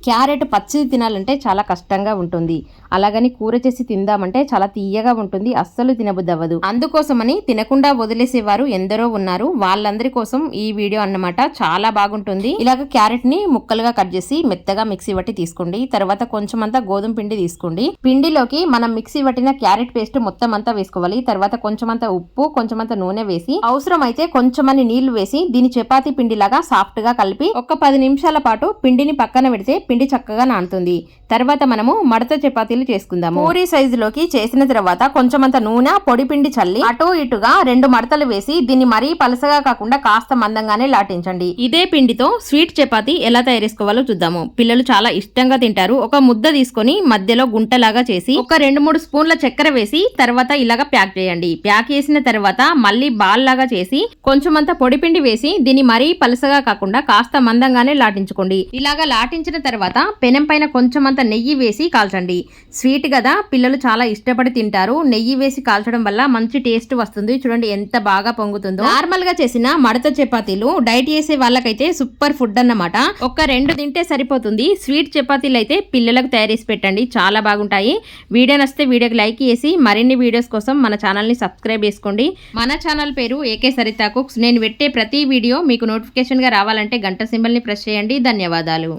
Carrot పచ్చిది తినాలంటే చాలా కష్టంగా ఉంటుంది. అలాగని కూర చేసి తిందామంటే చాలా తీయగా ఉంటుంది, అస్సలు తినబుద్ధి అవ్వదు. అందుకోసమని తినకుండా వదిలేసేవారు ఎందరో ఉన్నారు. వాళ్ళందరి కోసం ఈ వీడియో అన్నమాట. చాలా బాగుంటుంది. ఇలాగ క్యారెట్ ని ముక్కలుగా కట్ చేసి మెత్తగా మిక్సీ పట్టి తీసుకోండి. తర్వాత కొంచెం అంతా గోధుమ పిండి తీసుకోండి. పిండిలోకి మనం మిక్సీ పట్టిన క్యారెట్ పేస్ట్ మొత్తం అంతా వేసుకోవాలి. తర్వాత కొంచెం అంతా ఉప్పు, కొంచెం అంతా నూనె వేసి, అవసరం అయితే కొంచెమని నీళ్లు వేసి దీని చపాతీ పిండి లాగా సాఫ్ట్ గా కలిపి ఒక 10 నిమిషాల పాటు పిండిని పక్కన పెడితే పిండి చక్కగా నానుతుంది. తర్వాత మనము మడత చపాతీలు చేసుకుందాము. పూరీ సైజులోకి చేసిన తర్వాత కొంచెం అంత నూనె, పొడి పిండి చల్లి అటు ఇటుగా 2 మడతలు వేసి దీన్ని మరీ పలసగా కాకుండా కాస్త మందంగానే లాటించండి. ఇదే పిండితో స్వీట్ చపాతీ ఎలా తయారు చేసుకోవాలో చూద్దాము. పిల్లలు చాలా ఇష్టంగా తింటారు. ఒక ముద్ద తీసుకొని మధ్యలో గుంటలాగా చేసి ఒక 2-3 స్పూన్ల చక్కెర వేసి తర్వాత ఇలాగా ప్యాక్ చేయండి. ప్యాక్ చేసిన తర్వాత మళ్ళీ బాల్ లాగా చేసి కొంచెం అంత పొడి పిండి వేసి దీన్ని మరీ పలసగా కాకుండా కాస్త మందంగానే లాటించుకోండి. ఇలాగా లాటించిన తర్వాత పెనం పైన కొంచెం అంత నెయ్యి వేసి కాల్చండి. స్వీట్ కదా, పిల్లలు చాలా ఇష్టపడి తింటారు. నెయ్యి వేసి కాల్చడం వల్ల మంచి టేస్ట్ వస్తుంది. చూడండి ఎంత బాగా పొంగుతుందో. నార్మల్ గా చేసిన మడత చపాతీలు డైట్ చేసే వాళ్ళకైతే సూపర్ ఫుడ్ అన్నమాట. ఒక 2 తింటే సరిపోతుంది. స్వీట్ చపాతీలు అయితే పిల్లలకు తయారు చేసి పెట్టండి, చాలా బాగుంటాయి. వీడియో నచ్చితే వీడియోకి లైక్ చేసి మరిన్ని వీడియోస్ కోసం మన ఛానల్ ని సబ్స్క్రైబ్ చేసుకోండి. మన ఛానల్ పేరు ఏకే సరితా కుక్స్. నేను పెట్టే ప్రతి వీడియో మీకు నోటిఫికేషన్ గా రావాలంటే గంట సింబల్ ని ప్రెస్ చేయండి. ధన్యవాదాలు.